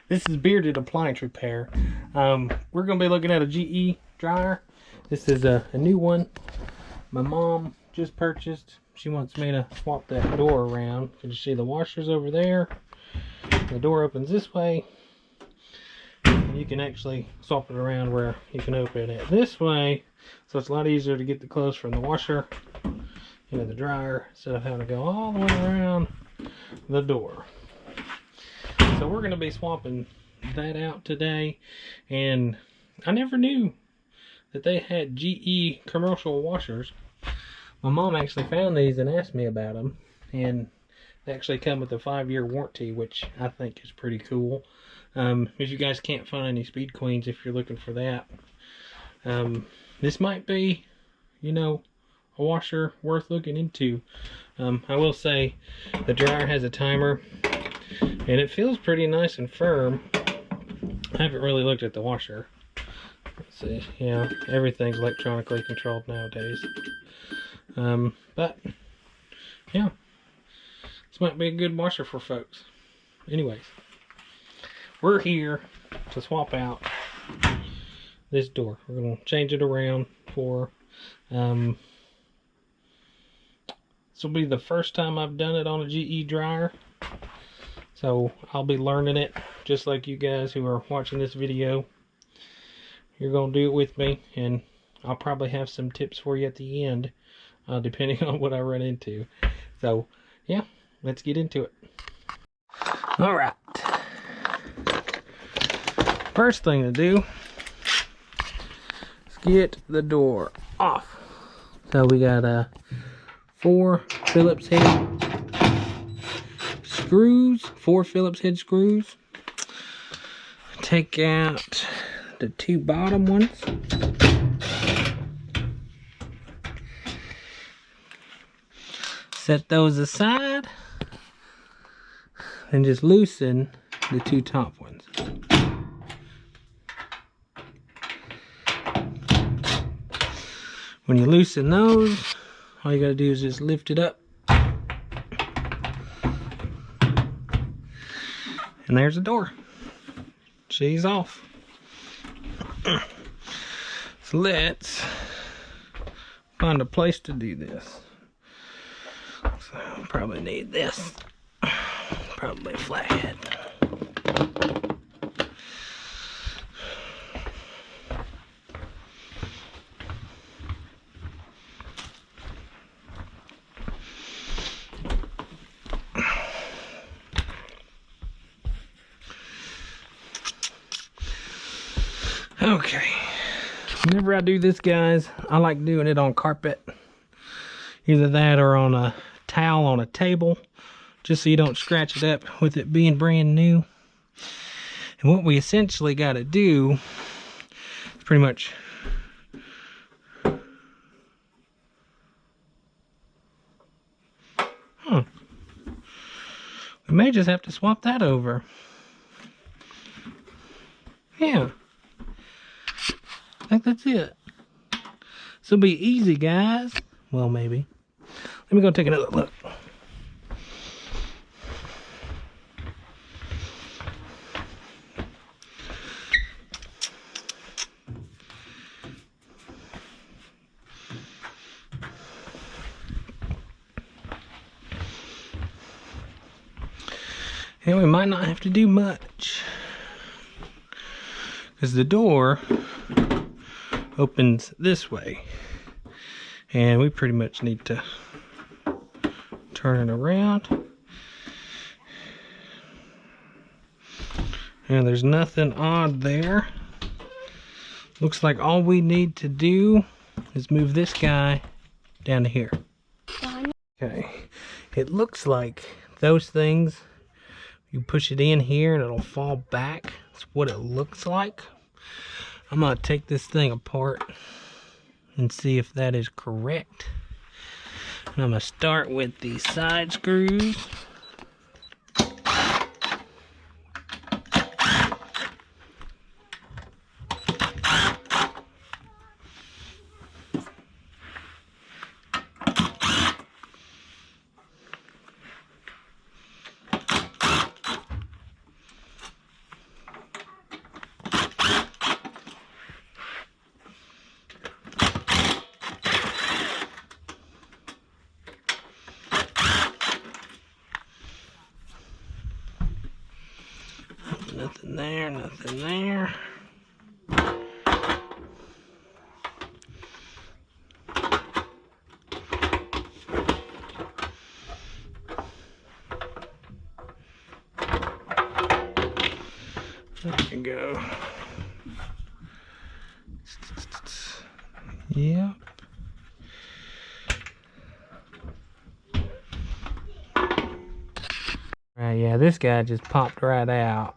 This is Bearded Appliance Repair. We're going to be looking at a GE dryer. This is a new one my mom just purchased. She wants me to swap that door around. You can see the washer's over there. The door opens this way. You can actually swap it around where you can open it this way. So it's a lot easier to get the clothes from the washer into the dryer instead of having to go all the way around the door. So we're going to be swapping that out today, and I never knew that they had GE commercial washers. My mom actually found these and asked me about them, and they actually come with a 5-year warranty, which I think is pretty cool. If you guys can't find any Speed Queens, if you're looking for that, this might be, a washer worth looking into. I will say the dryer has a timer, and it feels pretty nice and firm. I haven't really looked at the washer. Let's see. Yeah, everything's electronically controlled nowadays. But yeah, this might be a good washer for folks. Anyways, we're here to swap out this door. We're going to change it around for this will be the first time I've done it on a GE dryer. So I'll be learning it just like you guys who are watching this video. You're going to do it with me, and I'll probably have some tips for you at the end, depending on what I run into. So yeah, let's get into it. All right. First thing to do is get the door off. So we got 4 Phillips head screws, 4 Phillips head screws. Take out the 2 bottom ones. Set those aside. And just loosen the 2 top ones. When you loosen those, all you gotta do is just lift it up. And there's the door. She's off. So let's find a place to do this. So I'll probably need this. Probably a flathead. Okay, whenever I do this, guys, I like doing it on carpet. Either that or on a towel on a table, just so you don't scratch it up with it being brand new. And what we essentially got to do is pretty much we may just have to swap that over. Yeah, I think that's it. This will be easy, guys. Well, maybe. Let me go take another look. And we might not have to do much, because the door opens this way, and we pretty much need to turn it around. And there's nothing odd there. Looks like all we need to do is move this guy down to here. Okay, it looks like those things, you push it in here and it'll fall back. That's what it looks like. I'm gonna take this thing apart and see if that is correct. And I'm gonna start with the side screws. Nothing there, nothing there. There you go. Yep. Right, yeah, this guy just popped right out.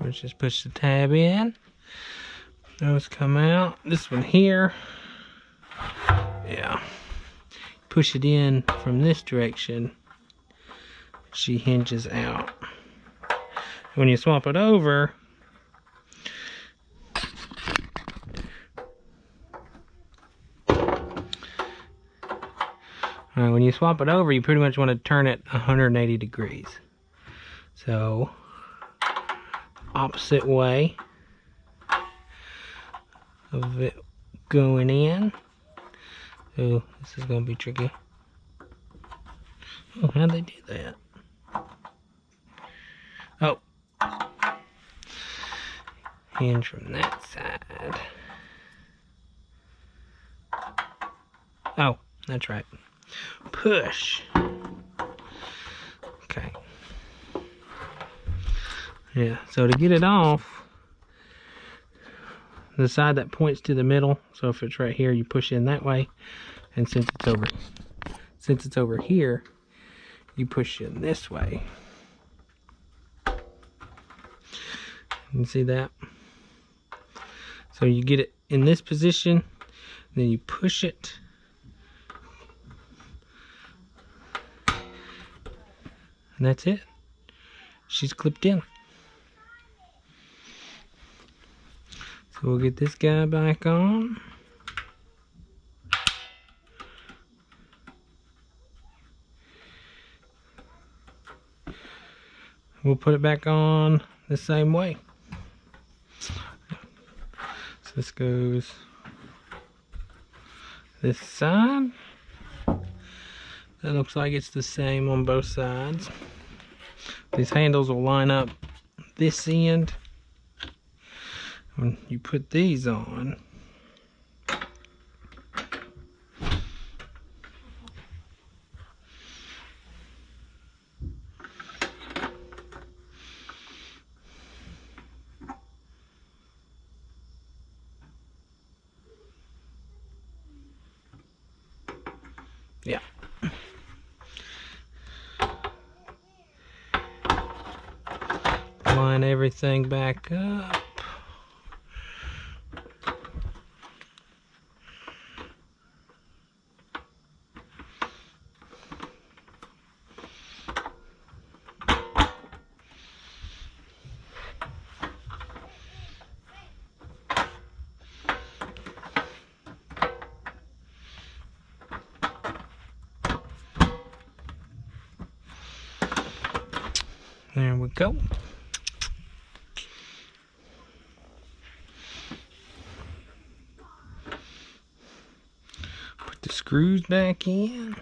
Let's just push the tab in. Those come out. This one here. Yeah. Push it in from this direction. She hinges out. When you swap it over, when you swap it over, you pretty much want to turn it 180 degrees. So, opposite way of it going in. Oh, this is going to be tricky. Oh, how'd they do that? Oh. Hinge from that side. Oh, that's right. Push. Okay. Yeah, so to get it off, the side that points to the middle, so if it's right here, you push in that way, and since it's over here, you push in this way. You see that? So you get it in this position, then you push it, and that's it. She's clipped in. So we'll get this guy back on. We'll put it back on the same way. So this goes this side. That looks like it's the same on both sides. These handles will line up this end. When you put these on, yeah. Line everything back up. There we go. Put the screws back in.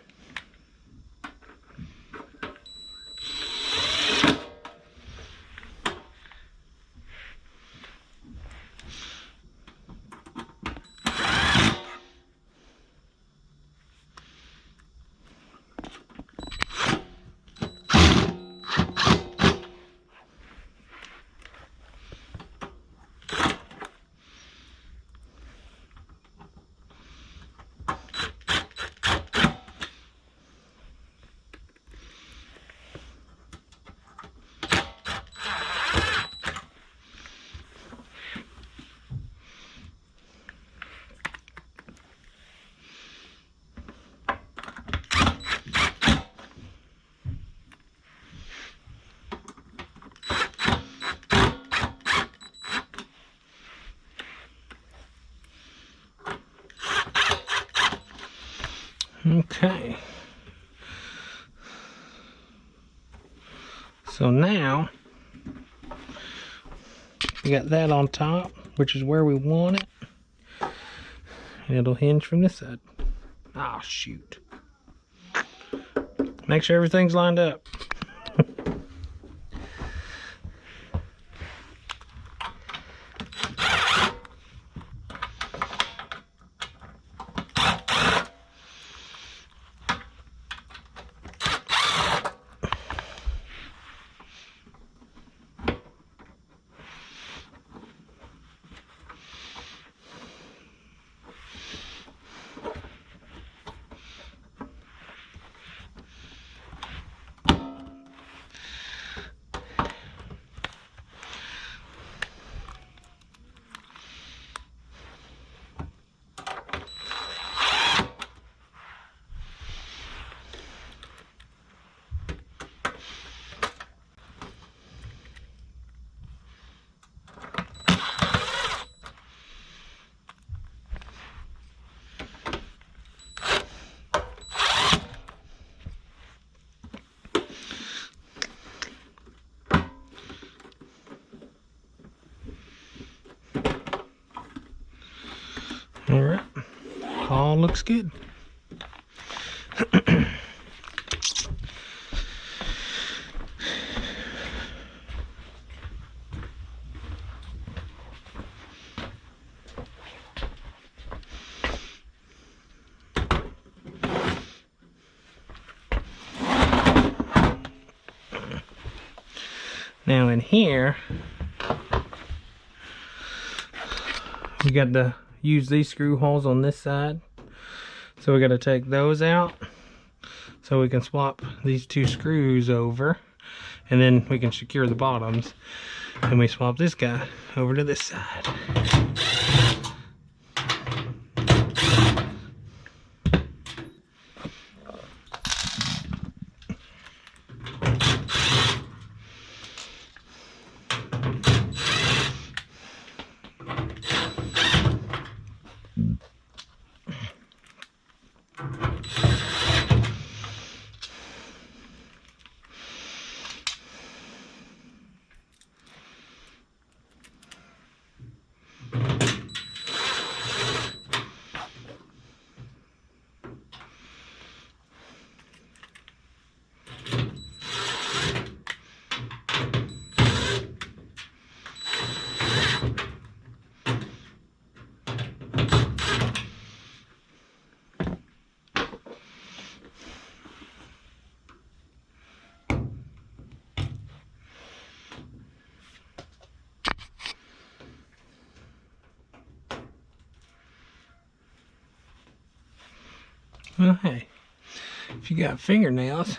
Okay. So now we got that on top, which is where we want it. And it'll hinge from this side. Oh, shoot. Make sure everything's lined up. All right, all looks good. Now in here, we got to use these screw holes on this side. So we got to take those out so we can swap these two screws over, and then we can secure the bottoms. And we swap this guy over to this side. Well, hey, if you got fingernails,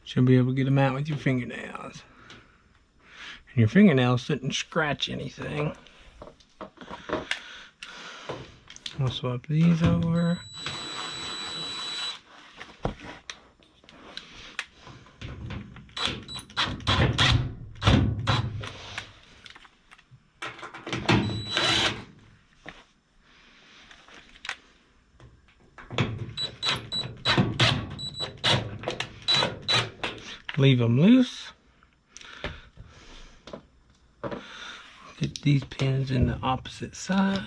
you'll be able to get them out with your fingernails. And your fingernails didn't scratch anything. I'll swap these over. Leave them loose. Get these pins in the opposite side.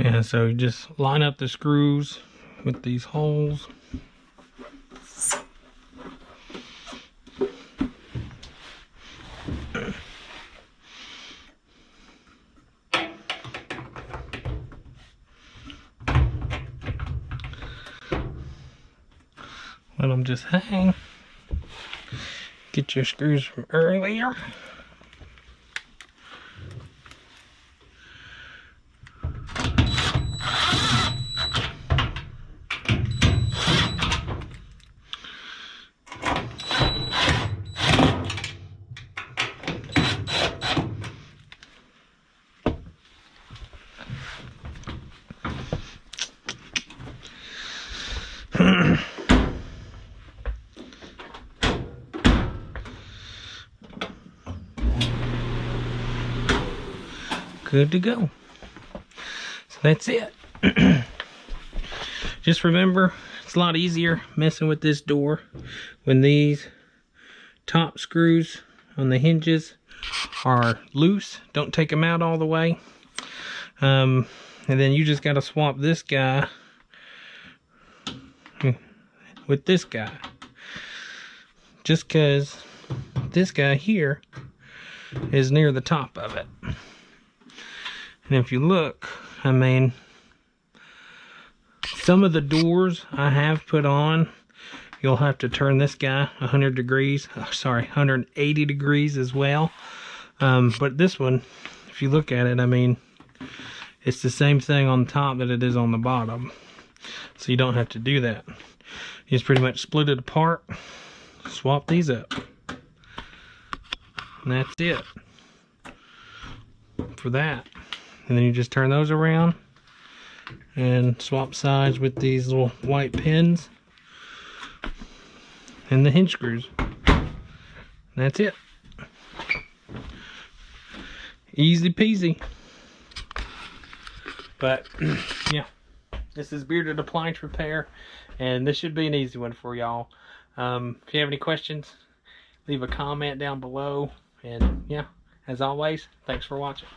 Yeah, so you just line up the screws with these holes. Let them just hang. Get your screws from earlier. Good to go. So that's it. Just remember, it's a lot easier messing with this door when these top screws on the hinges are loose. Don't take them out all the way. And then you just got to swap this guy with this guy. Just because this guy here is near the top of it. And if you look, I mean, some of the doors I have put on, you'll have to turn this guy 100 degrees, sorry, 180 degrees as well. But this one, if you look at it, I mean, it's the same thing on top that it is on the bottom. So you don't have to do that. You just pretty much split it apart, swap these up. And that's it for that. And then you just turn those around and swap sides with these little white pins and the hinge screws. And that's it. Easy peasy. But yeah, this is Bearded Appliance Repair, and this should be an easy one for y'all. If you have any questions, leave a comment down below. And yeah, as always, thanks for watching.